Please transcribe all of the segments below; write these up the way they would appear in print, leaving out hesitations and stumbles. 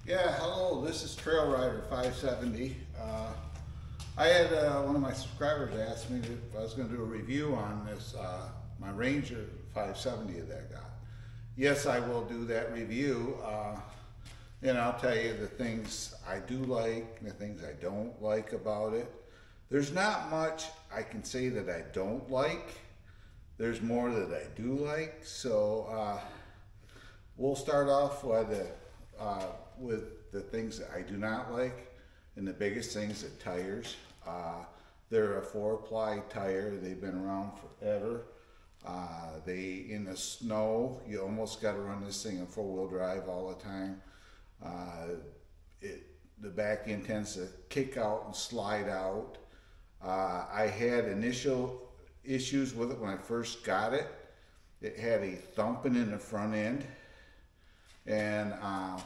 Yeah, hello, this is Trailrider 570. I had one of my subscribers ask me if I was going to do a review on this, my Ranger 570 that I got. Yes, I will do that review, and I'll tell you the things I do like and the things I don't like about it. There's not much I can say that I don't like. There's more that I do like, so we'll start off with the things that I do not like, and the biggest things are tires. They're a 4-ply tire. They've been around forever. In the snow, you almost got to run this thing in 4-wheel drive all the time. The back end tends to kick out and slide out. I had initial issues with it when I first got it. It had a thumping in the front end, and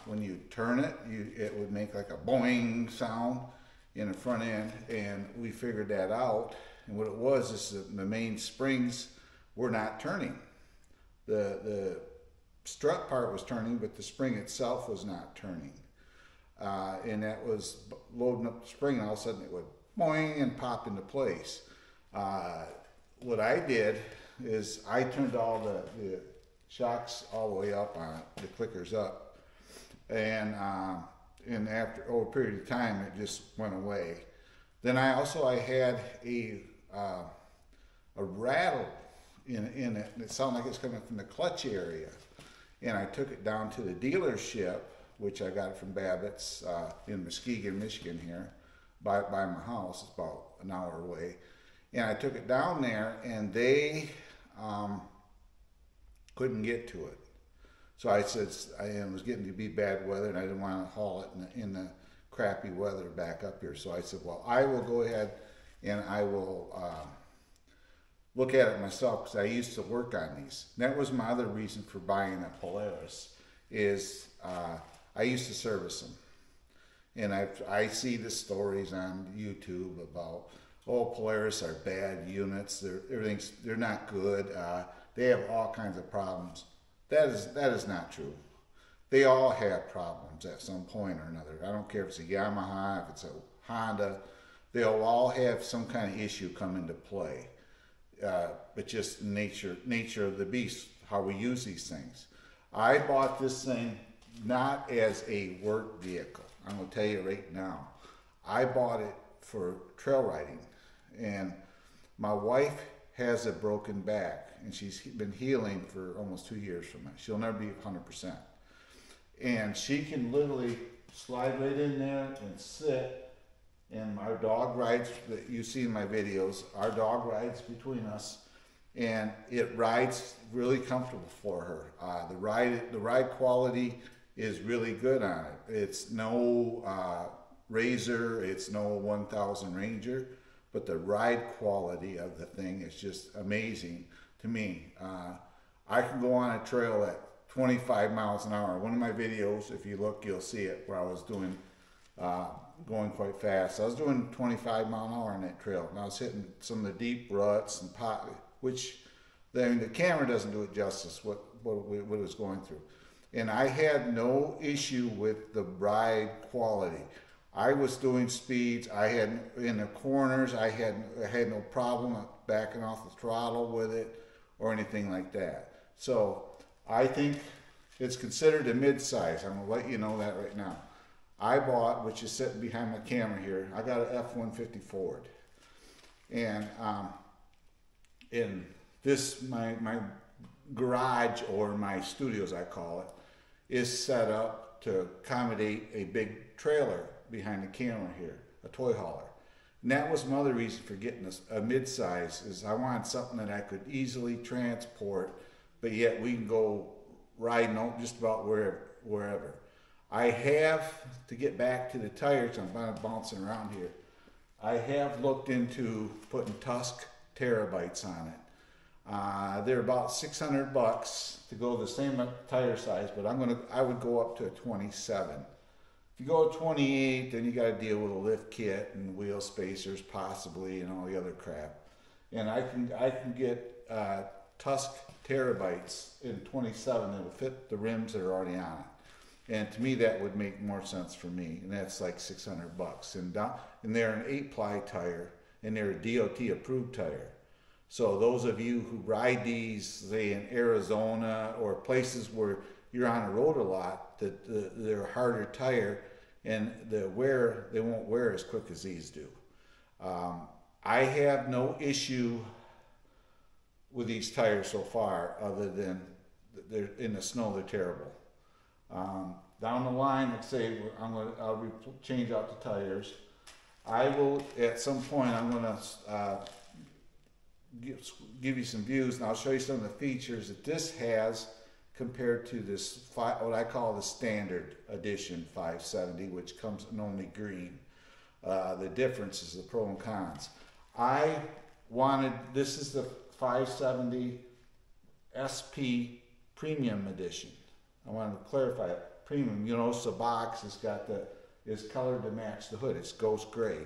when you turn it, it would make like a boing sound in the front end, and we figured that out. And what it was is the main springs were not turning. The strut part was turning, but the spring itself was not turning. And that was loading up the spring, and all of a sudden it would boing and pop into place. What I did is I turned all the shocks all the way up on it, the clickers up, and after over a period of time it just went away. Then I had a rattle in it, and it sounded like it's coming from the clutch area, and I took it down to the dealership, which I got it from Babbitt's in Muskegon, Michigan here, by my house. It's about an hour away, and I took it down there, and they couldn't get to it. So I said, it was getting to be bad weather, and I didn't want to haul it in the crappy weather back up here. So I said, well, I will go ahead and I will look at it myself, because I used to work on these. And that was my other reason for buying a Polaris, is I used to service them. And I see the stories on YouTube about, oh, Polaris are bad units. They're not good. They have all kinds of problems. That is not true. They all have problems at some point or another. I don't care if it's a Yamaha, if it's a Honda. They'll all have some kind of issue come into play. But just nature of the beast, how we use these things. I bought this thing not as a work vehicle. I'm going to tell you right now. I bought it for trail riding, and my wife has a broken back, and she's been healing for almost 2 years from it. She'll never be 100%. And she can literally slide right in there and sit, and our dog rides, that you see in my videos, our dog rides between us, and it rides really comfortable for her. The ride quality is really good on it. It's no Razor, it's no 1000 Ranger, but the ride quality of the thing is just amazing to me. I can go on a trail at 25 miles an hour. One of my videos, if you look, you'll see it, where I was doing going quite fast. I was doing 25 mile an hour on that trail, and I was hitting some of the deep ruts and which the camera doesn't do it justice what it was going through. And I had no issue with the ride quality. I was doing speeds. I had in the corners. I had no problem backing off the throttle with it or anything like that. So I think it's considered a mid-size. I'm gonna let you know that right now. I bought, which is sitting behind my camera here, I got an F-150 Ford, and in this my garage, or my studio as I call it, is set up to accommodate a big trailer behind the camera here, a toy hauler. And that was my other reason for getting a mid-size, is I wanted something that I could easily transport, but yet we can go riding just about wherever. I have, to get back to the tires, I'm kind of bouncing around here, I have looked into putting Tusk Terabytes on it. They're about $600 to go the same tire size, but I would go up to a 27. If you go to 28, then you got to deal with a lift kit and wheel spacers possibly, and all the other crap. And I can get Tusk Terabytes in 27 that will fit the rims that are already on it. And to me, that would make more sense for me, and that's like $600. And they're an 8-ply tire, and they're a DOT approved tire. So those of you who ride these, say in Arizona or places where you're on the road a lot, they're a harder tire, and they won't wear as quick as these do. I have no issue with these tires so far, other than they're in the snow, they're terrible. Down the line, like say, I'll change out the tires. I will, at some point, I'm gonna give you some views, and I'll show you some of the features that this has compared to this, what I call the standard edition 570, which comes in only green. The difference is the pros and cons. This is the 570 SP Premium Edition. I wanted to clarify it. Premium, you notice the box is colored to match the hood. It's ghost gray.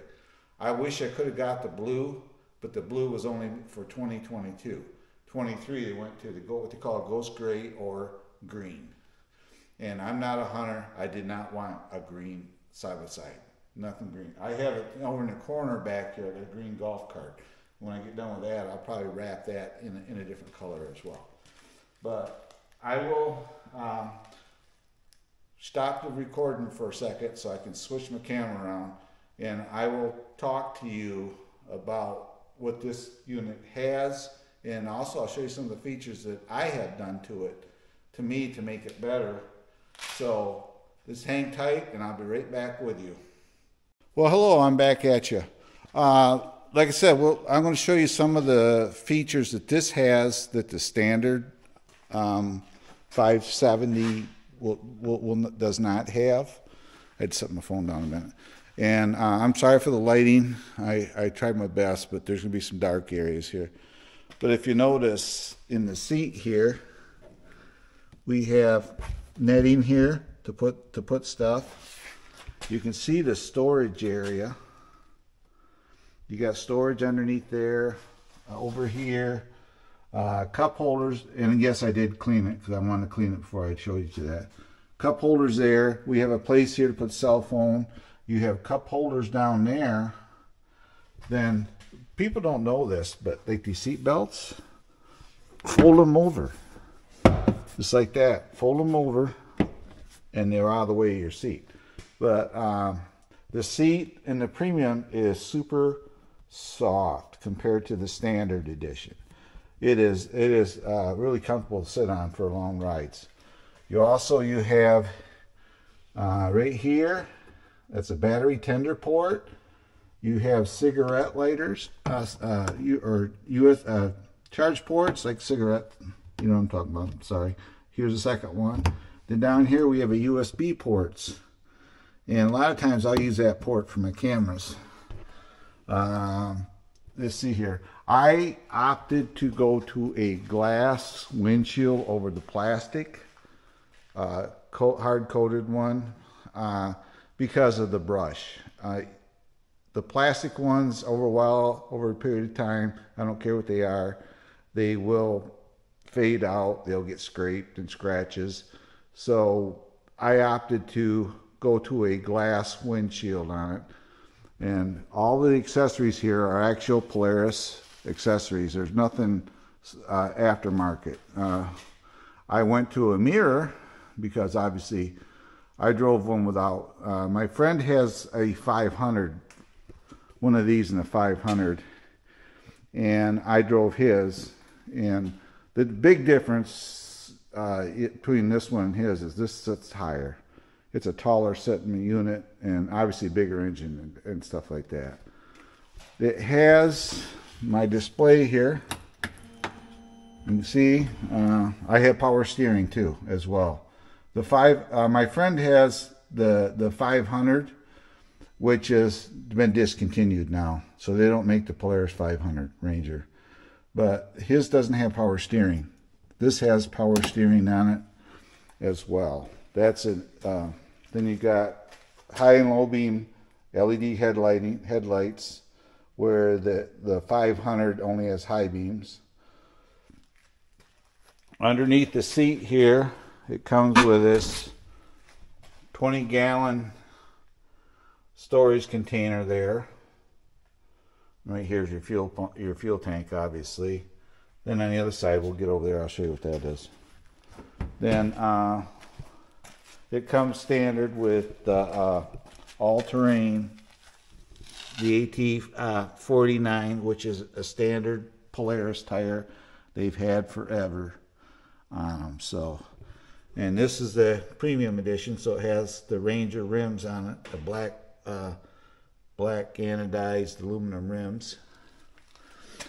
I wish I could have got the blue, but the blue was only for 2022. 23, they went to what they call ghost gray or green. And I'm not a hunter. I did not want a green side by side. Nothing green. I have it over in the corner back here, a green golf cart. When I get done with that, I'll probably wrap that in a different color as well. But I will stop the recording for a second so I can switch my camera around, and I will talk to you about what this unit has, and also I'll show you some of the features that I have done to it, to make it better. So just hang tight, and I'll be right back with you. Well, hello, I'm back at you. Like I said, I'm going to show you some of the features that this has that the standard 570 does not have. I had to set my phone down a minute. And I'm sorry for the lighting. I tried my best, but there's going to be some dark areas here. But if you notice in the seat here, we have netting here to put stuff. You can see the storage area. You got storage underneath there, over here, cup holders, and yes, I did clean it because I wanted to clean it before I showed you that. Cup holders there. We have a place here to put cell phone. You have cup holders down there. Then people don't know this, but like these seat belts, fold them over, just like that. Fold them over, and they're out of the way of your seat. But the seat in the premium is super soft compared to the standard edition. It is really comfortable to sit on for long rides. You have right here, that's a battery tender port. You have cigarette lighters, or US charge ports like cigarette. You know what I'm talking about. Sorry. Here's the second one. Then down here we have a USB ports, and a lot of times I'll use that port for my cameras. Let's see here. I opted to go to a glass windshield over the plastic, hard-coated one, because of the brush. The plastic ones, over a period of time, I don't care what they are, they will fade out. They'll get scraped and scratches. So I opted to go to a glass windshield on it. And all the accessories here are actual Polaris accessories. There's nothing aftermarket. I went to a mirror because obviously I drove one without. My friend has a 500, one of these in a 500, and I drove his. And the big difference between this one and his is this sits higher. It's a taller sitting unit and obviously bigger engine and stuff like that. It has my display here. You can see I have power steering too as well. My friend has the 500, which has been discontinued now, so they don't make the Polaris 500 Ranger. But his doesn't have power steering. This has power steering on it as well. That's it. Then you got high and low beam LED headlights, where the 500 only has high beams. Underneath the seat here, it comes with this 20-gallon storage container there. Right here's your fuel pump, your fuel tank, obviously. Then on the other side, we'll get over there. I'll show you what that is. Then it comes standard with the all-terrain, the AT 49, which is a standard Polaris tire they've had forever. And this is the premium edition, so it has the Ranger rims on it, the black anodized aluminum rims.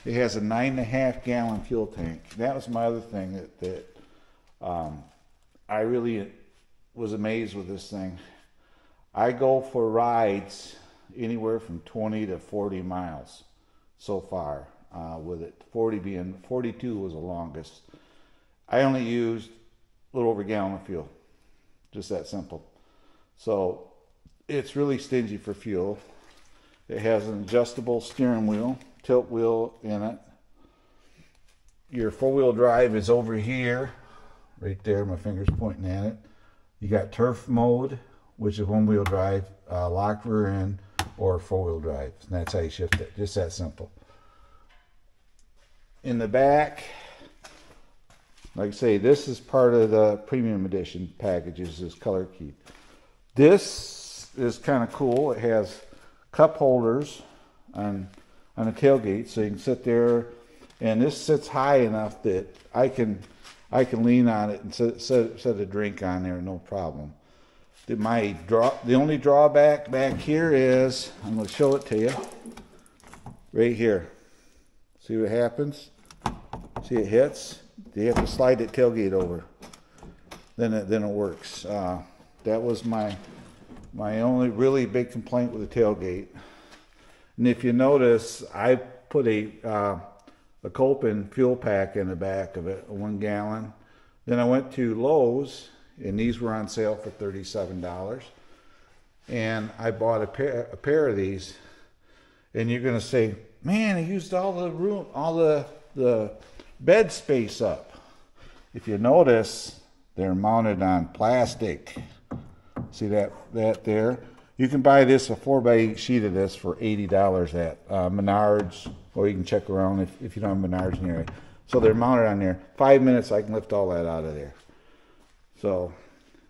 It has a 9.5-gallon fuel tank. That was my other thing that I really was amazed with this thing. I go for rides anywhere from 20 to 40 miles so far with it. 42 was the longest. I only used a little over a gallon of fuel. Just that simple. So it's really stingy for fuel. It has an adjustable steering wheel, tilt wheel in it. Your four-wheel drive is over here, right there. My finger's pointing at it. You got turf mode, which is one-wheel drive, lock rear end, or four-wheel drive. And that's how you shift it. Just that simple. In the back, like I say, this is part of the premium edition packages, this color key. This is kind of cool. It has cup holders on the tailgate, so you can sit there, and this sits high enough that I can lean on it and set a drink on there, no problem. The only drawback back here is, I'm going to show it to you, right here. See what happens? See it hits? You have to slide that tailgate over. Then it works. That was my only really big complaint with the tailgate. And if you notice, I put a Copen fuel pack in the back of it, a 1 gallon. Then I went to Lowe's, and these were on sale for $37. And I bought a pair of these. And you're going to say, man, I used all the room, all the bed space up. If you notice, they're mounted on plastic. See that there? You can buy this, a 4x8 sheet of this, for $80 at Menards, or you can check around if you don't have Menards near it. So they're mounted on there. 5 minutes, I can lift all that out of there. So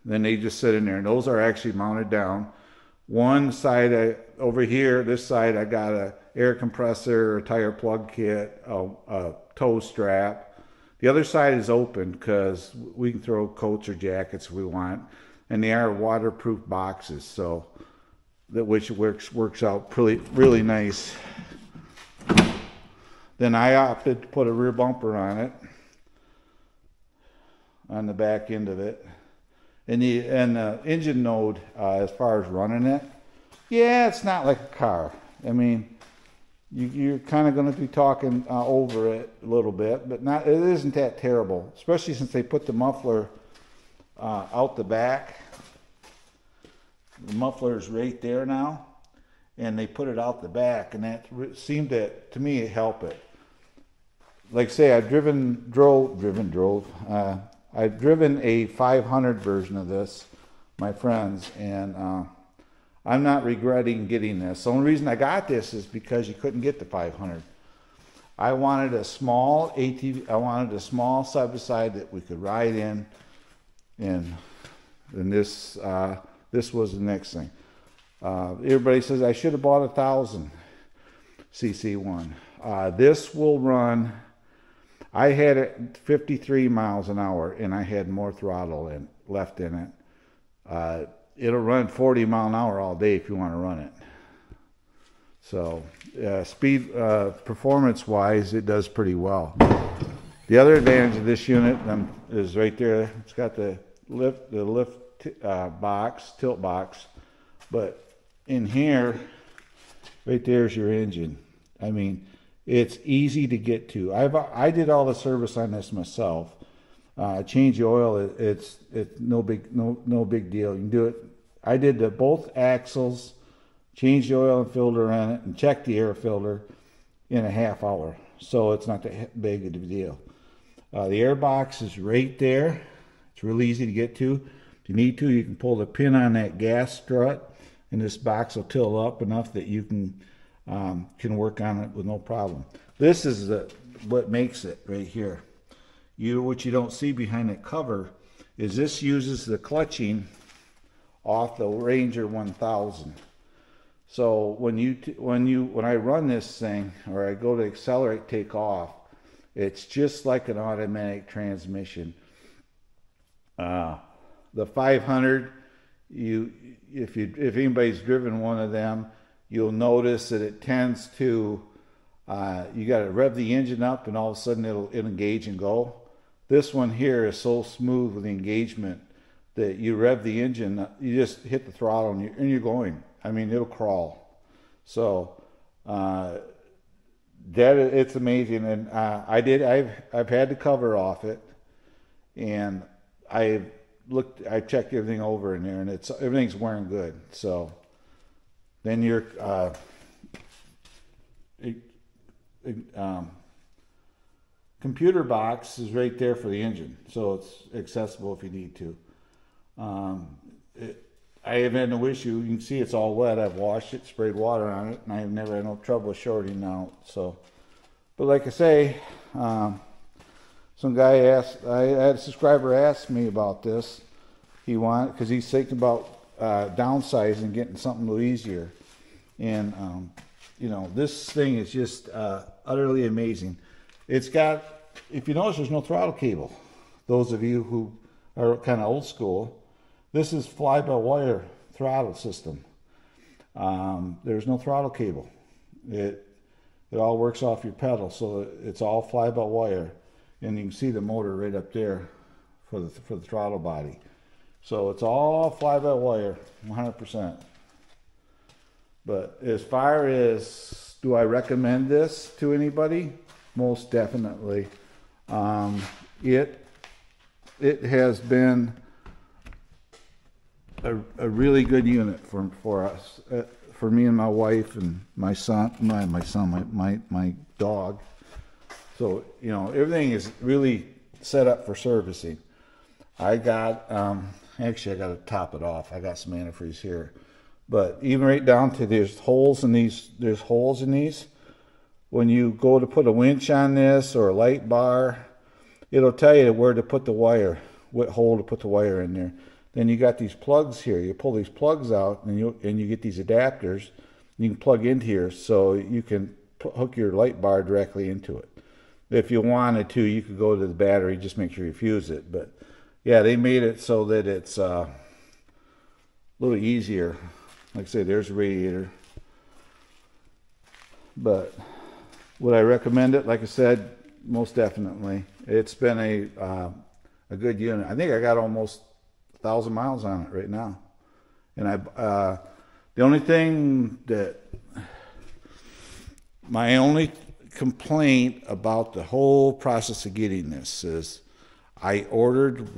then they just sit in there, and those are actually mounted down. One side over here, this side, I got a air compressor, a tire plug kit, a toe strap. The other side is open because we can throw coats or jackets if we want, and they are waterproof boxes, so which works out really nice. Then I opted to put a rear bumper on it, on the back end of it, and the engine node as far as running it, yeah, it's not like a car. I mean, you're kind of going to be talking over it a little bit, but it isn't that terrible, especially since they put the muffler out the back. The muffler is right there now, and they put it out the back, and that seemed to me, help it. Like I say, I've driven a 500 version of this, my friends, and I'm not regretting getting this. The only reason I got this is because you couldn't get the 500. I wanted a small ATV. I wanted a small side-by-side that we could ride in, and this was the next thing. Everybody says I should have bought a 1,000 cc one. This will run. I had it 53 miles an hour, and I had more throttle left in it. It'll run 40 mile an hour all day if you want to run it. So speed, performance-wise, it does pretty well. The other advantage of this unit is right there. It's got the lift box, tilt box, but in here, right there's your engine. I mean, it's easy to get to. I did all the service on this myself. Change the oil. It's no big deal. You can do it. I did both axles, changed the oil and filter on it, and checked the air filter in a half hour. So it's not that big of a deal. The air box is right there. It's really easy to get to. If you need to, you can pull the pin on that gas strut, and this box will tilt up enough that you can work on it with no problem. This is what makes it right here. What you don't see behind that cover is this uses the clutching off the Ranger 1000. So when I run this thing, or I go to accelerate, take off, it's just like an automatic transmission. The 500, if anybody's driven one of them, you'll notice that it tends to, you got to rev the engine up, and all of a sudden it'll engage and go. This one here is so smooth with the engagement that you rev the engine, you just hit the throttle and you're going. I mean, it'll crawl. So it's amazing. And I've had the cover off it, and I checked everything over in there, and everything's wearing good. So then your computer box is right there for the engine, so it's accessible if you need to. I haven't had no issue. You can see it's all wet. I've washed it, sprayed water on it, and I've never had no trouble shorting out. So, but like I say, some guy asked. I had a subscriber ask me about this. Because he's thinking about downsizing, getting something a little easier, and this thing is just utterly amazing. It's got, if you notice, there's no throttle cable. Those of you who are kind of old school, this is fly-by-wire throttle system. There's no throttle cable. It all works off your pedal, so it's all fly-by-wire, and you can see the motor right up there for the throttle body. So it's all fly-by-wire, 100%. But as far as, do I recommend this to anybody? Most definitely. It has been a really good unit for us, for me and my wife and my son, my dog. So everything is really set up for servicing. I got actually I got to top it off. I got some antifreeze here, but even right down to there's holes in these. There's holes in these. When you go to put a winch on this or a light bar, it'll tell you where to put the wire, what hole to put the wire in there. Then you got these plugs here. You pull these plugs out, and you get these adapters. You can plug into here, so you can hook your light bar directly into it. If you wanted to, you could go to the battery. Just make sure you fuse it. But yeah, they made it so that it's a little easier. Like I say, there's a radiator. But would I recommend it? Like I said, most definitely. It's been a good unit. I think I got almost 1,000 miles on it right now. And the only thing my only complaint about the whole process of getting this is I ordered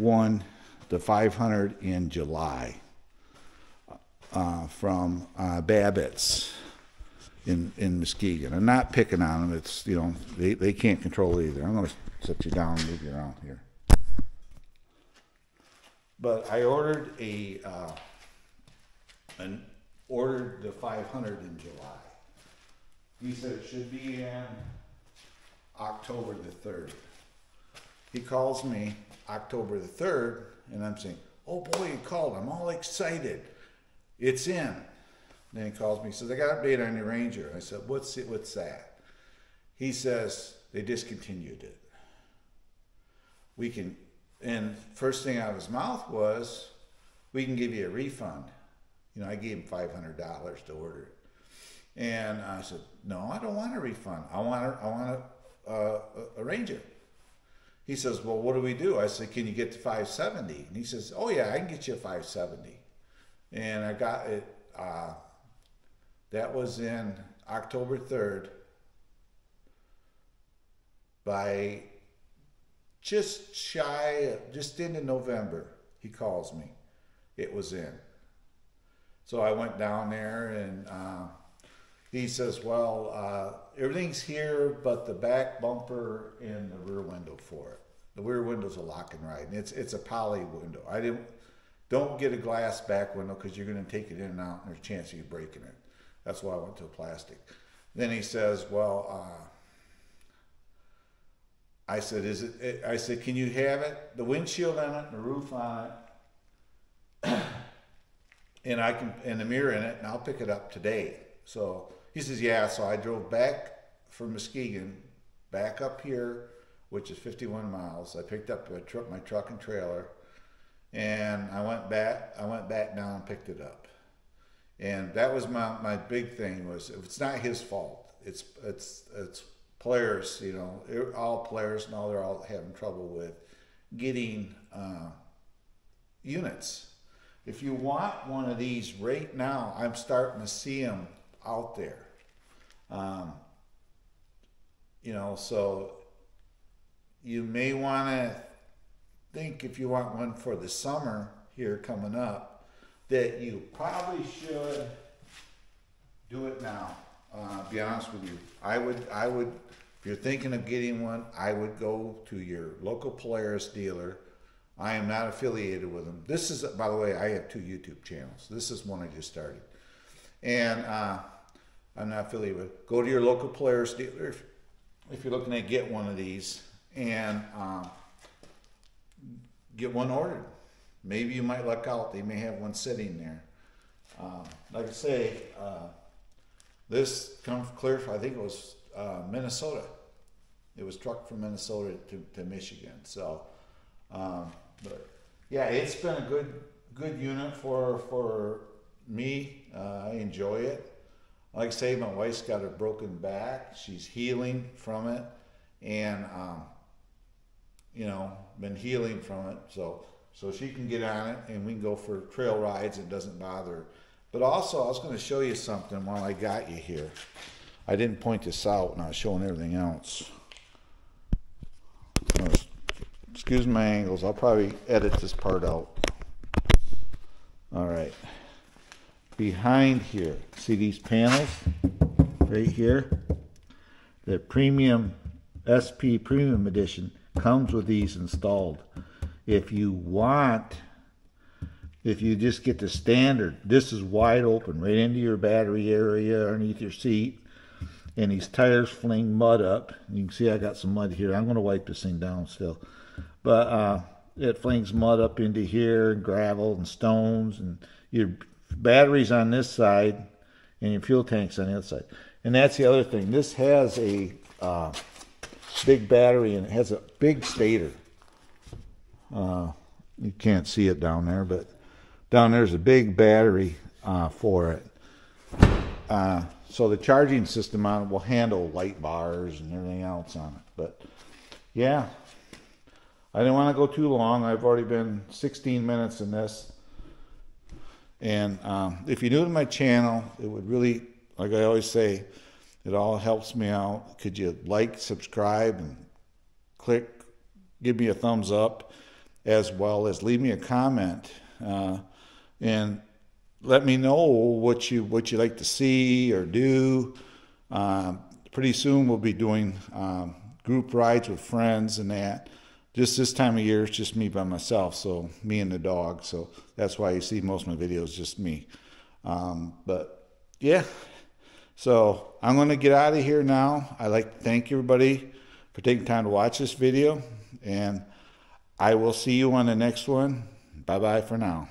the 500 in July from Babbitt's in Muskegon. I'm not picking on them. It's, they can't control it either. I'm going to set you down and move you around here. But I ordered ordered the 500 in July. He said it should be in October the 3rd. He calls me October the 3rd, and I'm saying, oh boy, he called. I'm all excited. It's in. Then he calls me, he says, I got an update on your Ranger. I said, what's that? He says, they discontinued it. And first thing out of his mouth was, we can give you a refund. I gave him $500 to order it. And I said, no, I don't want a refund. I want a Ranger. He says, well, what do we do? I said, can you get to 570? And he says, oh yeah, I can get you a 570. And I got it, that was in October 3rd. By just into November, he calls me. It was in. So I went down there, and he says, well, everything's here but the back bumper and the rear window for it. The rear window's a lock and ride, and it's a poly window. don't get a glass back window because you're going to take it in and out and there's a chance of you breaking it. That's why I went to a plastic. Then he says, well, I said, I said, can you have it, the windshield on it and the roof on it, and the mirror in it, and I'll pick it up today. So he says, yeah. So I drove back from Muskegon, back up here, which is 51 miles. I picked up my truck and trailer, and I went back down and picked it up. And that was my big thing was, it's not his fault. It's Polaris, you know, all Polaris, now they're all having trouble with getting units. If you want one of these right now, I'm starting to see them out there. You know, so you may want to think, if you want one for the summer here coming up, that you probably should do it now. Be honest with you, I would, if you're thinking of getting one, I would go to your local Polaris dealer. I am not affiliated with them. This is, by the way, I have 2 YouTube channels. This is one I just started. And I'm not affiliated with it. Go to your local Polaris dealer if you're looking to get one of these, and get one ordered. Maybe you might luck out. They may have one sitting there. Like I say, this comes clear from, I think it was Minnesota. It was trucked from Minnesota to Michigan. So, but yeah, it's been a good unit for me. I enjoy it. Like I say, my wife's got a broken back. She's healing from it, and you know, been healing from it. So she can get on it, and we can go for trail rides. It doesn't bother her. But also, I was going to show you something while I got you here. I didn't point this out, and I was showing everything else. Excuse my angles. I'll probably edit this part out. All right. Behind here, see these panels right here? The premium SP Premium Edition comes with these installed. If you just get the standard, this is wide open right into your battery area underneath your seat, and these tires fling mud up. You can see I got some mud here. I'm going to wipe this thing down still, but it flings mud up into here, and gravel and stones, and your batteries on this side and your fuel tanks on the other side. And that's the other thing. This has a big battery, and it has a big stator. You can't see it down there, but down there's a big battery for it. So the charging system on it will handle light bars and everything else on it. But yeah, I didn't want to go too long. I've already been 16 minutes in this. And if you're new to my channel, it would really, like I always say, it all helps me out. Could you like, subscribe, and give me a thumbs up, as well as leave me a comment, and let me know what you like to see or do. Pretty soon we'll be doing group rides with friends and that. Just this time of year, it's just me by myself, so me and the dog. So that's why you see most of my videos just me. But yeah, so I'm going to get out of here now. I'd like to thank everybody for taking time to watch this video, and I will see you on the next one. Bye-bye for now.